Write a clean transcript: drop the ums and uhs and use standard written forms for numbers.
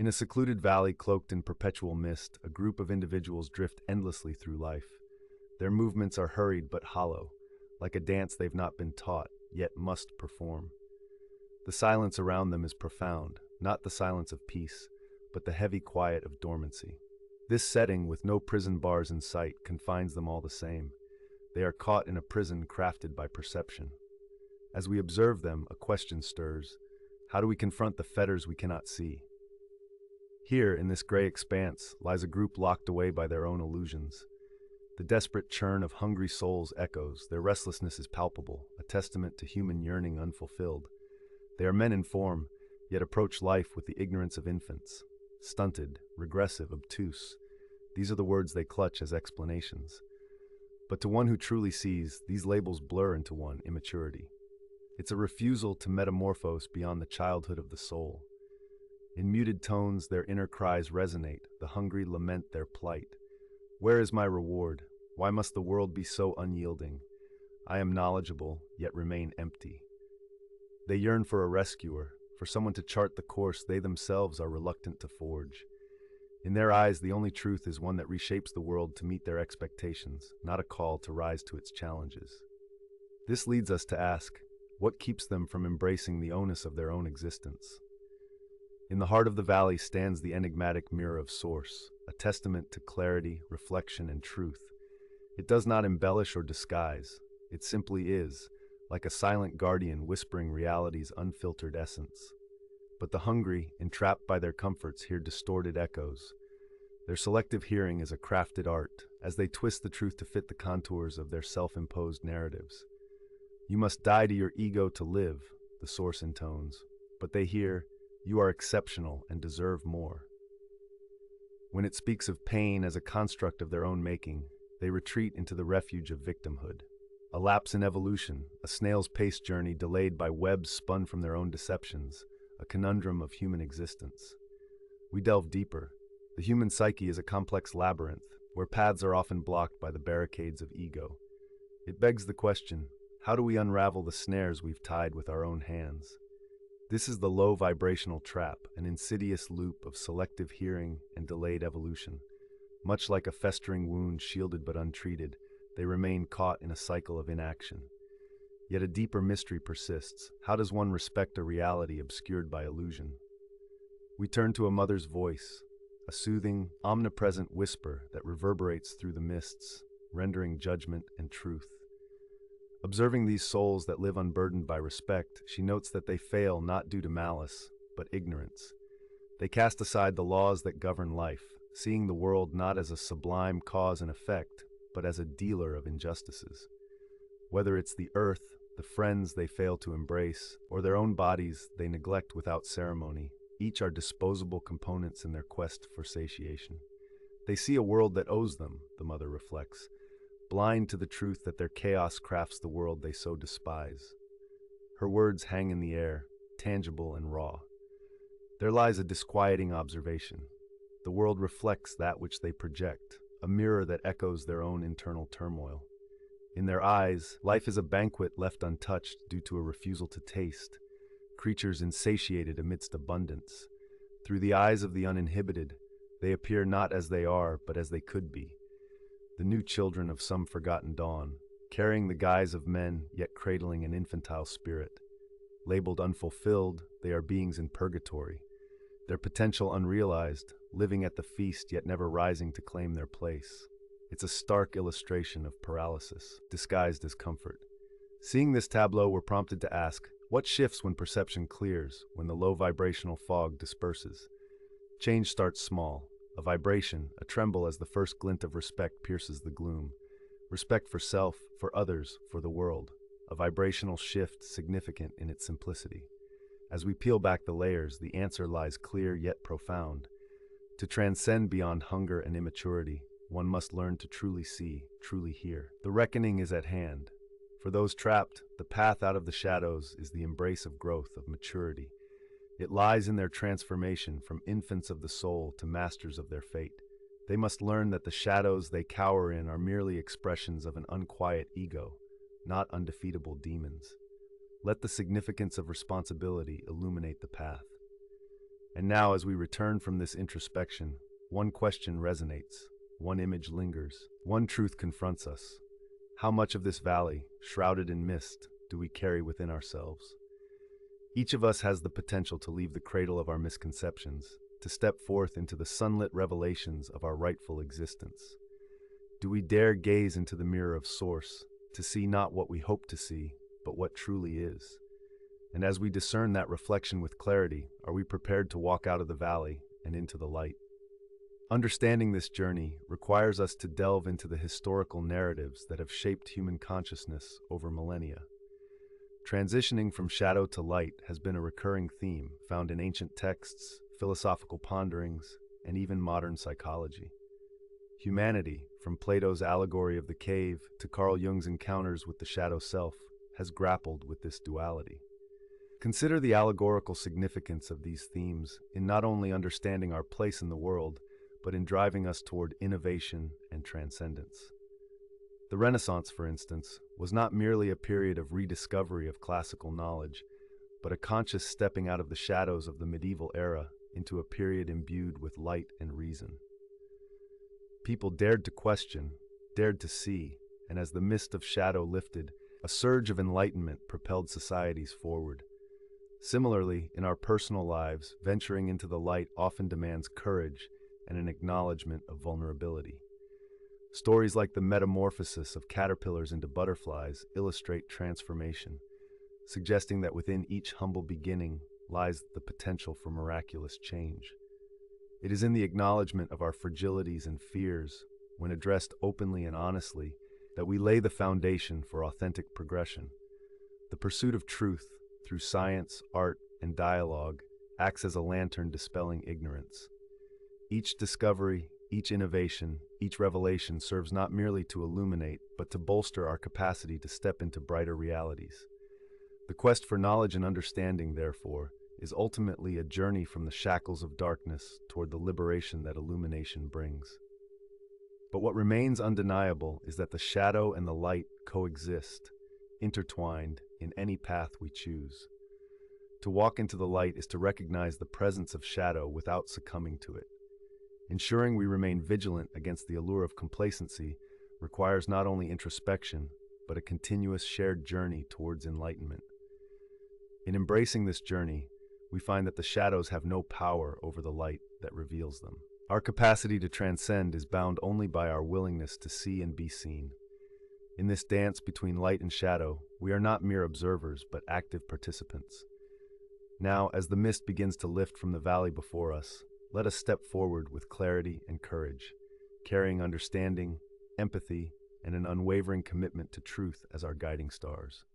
In a secluded valley cloaked in perpetual mist, a group of individuals drift endlessly through life. Their movements are hurried but hollow, like a dance they've not been taught, yet must perform. The silence around them is profound, not the silence of peace, but the heavy quiet of dormancy. This setting, with no prison bars in sight, confines them all the same. They are caught in a prison crafted by perception. As we observe them, a question stirs. How do we confront the fetters we cannot see? Here, in this gray expanse, lies a group locked away by their own illusions. The desperate churn of hungry souls echoes, their restlessness is palpable, a testament to human yearning unfulfilled. They are men in form, yet approach life with the ignorance of infants. Stunted, regressive, obtuse. These are the words they clutch as explanations. But to one who truly sees, these labels blur into one immaturity. It's a refusal to metamorphose beyond the childhood of the soul. In muted tones, their inner cries resonate, the hungry lament their plight. Where is my reward? Why must the world be so unyielding? I am knowledgeable, yet remain empty. They yearn for a rescuer, for someone to chart the course they themselves are reluctant to forge. In their eyes, the only truth is one that reshapes the world to meet their expectations, not a call to rise to its challenges. This leads us to ask, what keeps them from embracing the onus of their own existence? In the heart of the valley stands the enigmatic mirror of Source, a testament to clarity, reflection, and truth. It does not embellish or disguise. It simply is, like a silent guardian whispering reality's unfiltered essence. But the hungry, entrapped by their comforts, hear distorted echoes. Their selective hearing is a crafted art, as they twist the truth to fit the contours of their self-imposed narratives. You must die to your ego to live, the Source intones, but they hear, you are exceptional and deserve more. When it speaks of pain as a construct of their own making, they retreat into the refuge of victimhood. A lapse in evolution, a snail's pace journey delayed by webs spun from their own deceptions, a conundrum of human existence. We delve deeper. The human psyche is a complex labyrinth, where paths are often blocked by the barricades of ego. It begs the question, how do we unravel the snares we've tied with our own hands? This is the low vibrational trap, an insidious loop of selective hearing and delayed evolution. Much like a festering wound shielded but untreated, they remain caught in a cycle of inaction. Yet a deeper mystery persists. How does one respect a reality obscured by illusion? We turn to a mother's voice, a soothing, omnipresent whisper that reverberates through the mists, rendering judgment and truth. Observing these souls that live unburdened by respect, she notes that they fail not due to malice, but ignorance. They cast aside the laws that govern life, seeing the world not as a sublime cause and effect, but as a dealer of injustices. Whether it's the earth, the friends they fail to embrace, or their own bodies they neglect without ceremony, each are disposable components in their quest for satiation. They see a world that owes them, the mother reflects, blind to the truth that their chaos crafts the world they so despise. Her words hang in the air, tangible and raw. There lies a disquieting observation. The world reflects that which they project, a mirror that echoes their own internal turmoil. In their eyes, life is a banquet left untouched due to a refusal to taste, creatures insatiated amidst abundance. Through the eyes of the uninhibited, they appear not as they are, but as they could be. The new children of some forgotten dawn, carrying the guise of men, yet cradling an infantile spirit. Labeled unfulfilled, they are beings in purgatory, their potential unrealized, living at the feast yet never rising to claim their place. It's a stark illustration of paralysis, disguised as comfort. Seeing this tableau, we're prompted to ask, what shifts when perception clears, when the low vibrational fog disperses? Change starts small. A vibration, a tremble as the first glint of respect pierces the gloom. Respect for self, for others, for the world. A vibrational shift significant in its simplicity. As we peel back the layers, the answer lies clear yet profound. To transcend beyond hunger and immaturity, one must learn to truly see, truly hear. The reckoning is at hand. For those trapped, the path out of the shadows is the embrace of growth, of maturity. It lies in their transformation from infants of the soul to masters of their fate. They must learn that the shadows they cower in are merely expressions of an unquiet ego, not undefeatable demons. Let the significance of responsibility illuminate the path. And now, as we return from this introspection, one question resonates, one image lingers, one truth confronts us. How much of this valley, shrouded in mist, do we carry within ourselves? Each of us has the potential to leave the cradle of our misconceptions, to step forth into the sunlit revelations of our rightful existence. Do we dare gaze into the mirror of Source, to see not what we hope to see, but what truly is? And as we discern that reflection with clarity, are we prepared to walk out of the valley and into the light? Understanding this journey requires us to delve into the historical narratives that have shaped human consciousness over millennia. Transitioning from shadow to light has been a recurring theme found in ancient texts, philosophical ponderings, and even modern psychology. Humanity, from Plato's allegory of the cave to Carl Jung's encounters with the shadow self, has grappled with this duality. Consider the allegorical significance of these themes in not only understanding our place in the world, but in driving us toward innovation and transcendence. The Renaissance, for instance, was not merely a period of rediscovery of classical knowledge, but a conscious stepping out of the shadows of the medieval era into a period imbued with light and reason. People dared to question, dared to see, and as the mist of shadow lifted, a surge of enlightenment propelled societies forward. Similarly, in our personal lives, venturing into the light often demands courage and an acknowledgement of vulnerability. Stories like the metamorphosis of caterpillars into butterflies illustrate transformation, suggesting that within each humble beginning lies the potential for miraculous change. It is in the acknowledgement of our fragilities and fears, when addressed openly and honestly, that we lay the foundation for authentic progression. The pursuit of truth, through science, art, and dialogue, acts as a lantern dispelling ignorance. Each discovery, each innovation, each revelation serves not merely to illuminate, but to bolster our capacity to step into brighter realities. The quest for knowledge and understanding, therefore, is ultimately a journey from the shackles of darkness toward the liberation that illumination brings. But what remains undeniable is that the shadow and the light coexist, intertwined in any path we choose. To walk into the light is to recognize the presence of shadow without succumbing to it. Ensuring we remain vigilant against the allure of complacency requires not only introspection, but a continuous shared journey towards enlightenment. In embracing this journey, we find that the shadows have no power over the light that reveals them. Our capacity to transcend is bound only by our willingness to see and be seen. In this dance between light and shadow, we are not mere observers, but active participants. Now, as the mist begins to lift from the valley before us, let us step forward with clarity and courage, carrying understanding, empathy, and an unwavering commitment to truth as our guiding stars.